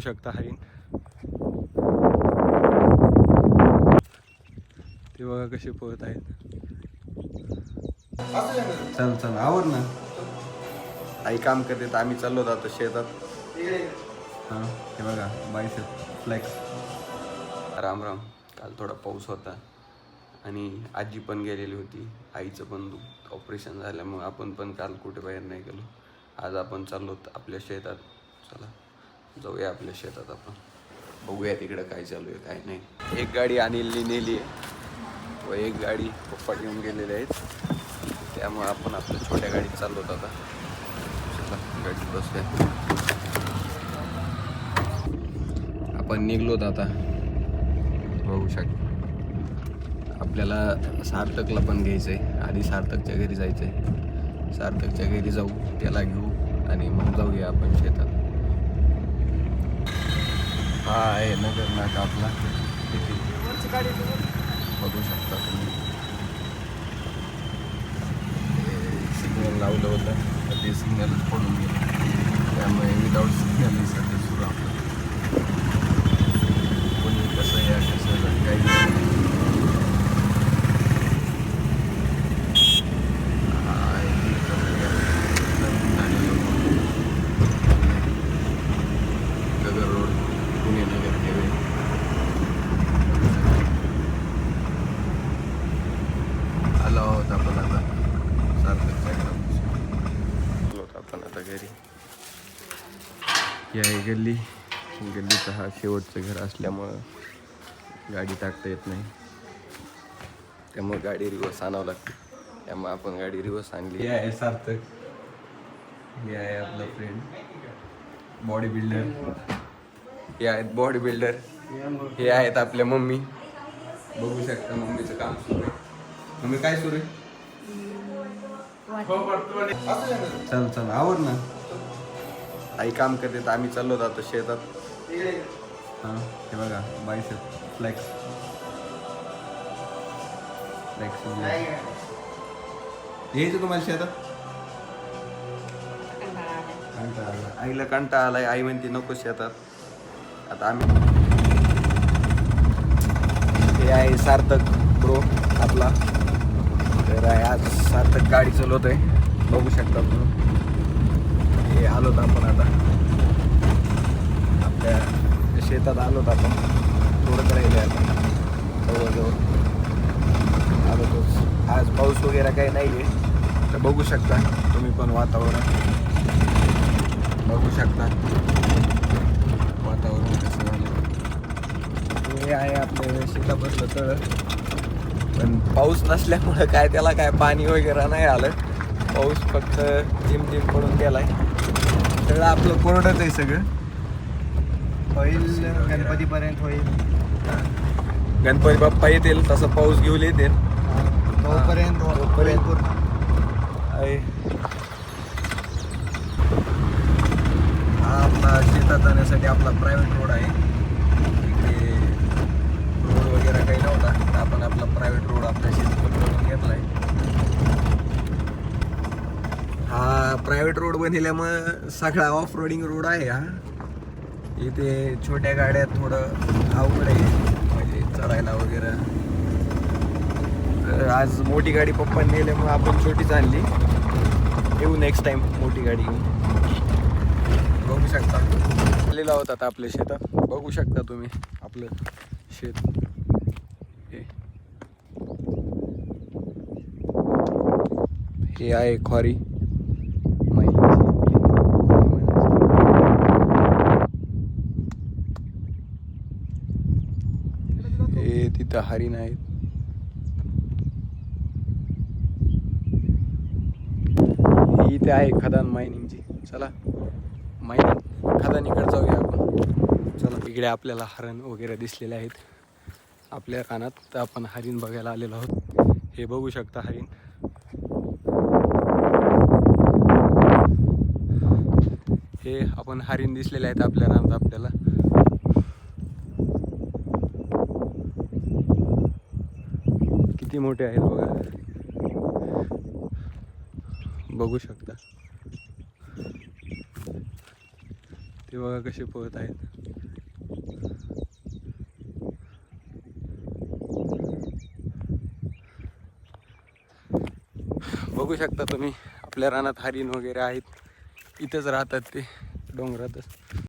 शकता हरिण ते बघा कसे पळत आहेत. चल चल आवर ना. आई काम करते तर आम्ही चाललो जातो शेतात. हां हे बघा बायसेप फ्लेक्स. राम राम. काल थोडा पाऊस होता आणि आजी पण गेलेली होती. आईचं पण ऑपरेशन झाल्यामुळे आपण पण काल कुठे बाहेर नाही गेलो. आज आपण चाललो आपल्या शेतात. चला जाऊया आपल्या शेतात. आपण बघूया तिकडं काय चालू आहे काय नाही. एक गाडी अनिलने नेली आहे व एक गाडी पप्पा घेऊन गेलेले आहेत. त्यामुळे आपण आपल्या छोट्या गाडीत चाललो आता. चला गाडीत बसूया. आपण निघलोत आता. बघू शकता आपल्याला सार्थकला पण घ्यायचं आहे. आधी सार्थकच्या घरी जायचं आहे. सार्थकच्या घरी जाऊ, त्याला घेऊ आणि मग जाऊया आपण शेतात. हा आहे नगर नाका आपला. बघू शकता तुम्ही. सिग्नल लावलं होतं तर ते सिग्नल पडून गेलं. त्यामुळे विदाऊट सिग्नल सध्या सुरू आपलं. कोणी कसं या कसं काही नगर रोड पुणे नगर हायवे. आलो आहोत आपण आता सार्थकच्या घरात. आपण आता घरी. ही आहे गल्ली. गल्लीचा हा शेवटचं घर असल्यामुळं गाडी टाकता येत नाही. त्यामुळे गाडी रिवर्स आणावं लागते. त्यामुळे आपण गाडी रिवर्स आणली. हे आहे सार्थक. हे आहे आपला फ्रेंड बॉडी बिल्डर. हे आहेत बॉडी बिल्डर. हे आहेत आपल्या मम्मी. बघू शकता मम्मीचं काम सुरू आहे. मम्मी काय सुरू आहे? चल चल आवर ना. आई काम करते तर आम्ही चाललो जातो शेतात. हां हे बघा बायसेप फ्लेक्स. फ्लेक्स यायचं तुम्हाला शेतात? आईला कंटाळा आलाय. आई म्हणते नको शेतात. आता आम्ही. हे आहे सार्थक ब्रो आपला. तर आज सार्थक गाडी चालवतोय. बघू शकता तुम्ही. हे आलोत आपण आता आपल्या शेतात. आलोत आपण. थोडंच राहिले आता जवळजवळ आलोतच. आज पाऊस वगैरे काही नाही आहे. तर बघू शकता तुम्ही पण वातावरण. बघू शकता वातावरण कसं झालं. हे आहे आपलं सीताफळ तळ. पण पाऊस नसल्यामुळं काय त्याला काय पाणी वगैरे नाही आलं. पाऊस फक्त जिम पडून गेलाय. सगळं आपलं कोरडंच आहे सगळं. होईल गणपतीपर्यंत होईल. गणपती बाप्पा येतील तसं पाऊस घेऊन येतील. तोपर्यंत आहे. हा आपला शेतात जाण्यासाठी आपला प्रायव्हेट रोड आहे. इकडे रोड वगैरे काही नव्हता तर आपण आपला प्रायव्हेट रोड आपल्या शेतात घेतलाय. हा प्रायव्हेट रोड बनल्यामुळं सगळा ऑफ रोडिंग रोड आहे हा. इथे छोट्या गाड्या थोडं अवघड आहे म्हणजे चढायला वगैरे. तर आज मोठी गाडी पप्पांनी नेल्यामुळे आपण छोटीच आणली. येऊ नेक्स्ट टाइम मोठी गाडी घेऊन. बघू शकता आलेला होता आता आपल्या शेतात. बघू शकता तुम्ही आपलं शेत. हे आहे ख्वारी. हे तिथं हरिण आहेत. ही इथे आहे खदान मायनिंगची. चला मायनिंग खदानीकडे जाऊया आपण. चला इकडे आपल्याला हरण वगैरे दिसलेले आहेत आपल्या कानात. तर आपण हरिण बघायला आलेलो आहोत. हे बघू शकता हरिण. हे आपण हरिण दिसलेले आहेत आपल्या रानात आपल्याला. किती मोठे आहेत बघा. बघू शकता ते बघा कसे पळत आहेत. बघू शकता तुम्ही आपल्या रानात हरिण वगैरे आहेत. इथंच राहतात ते डोंगरातच.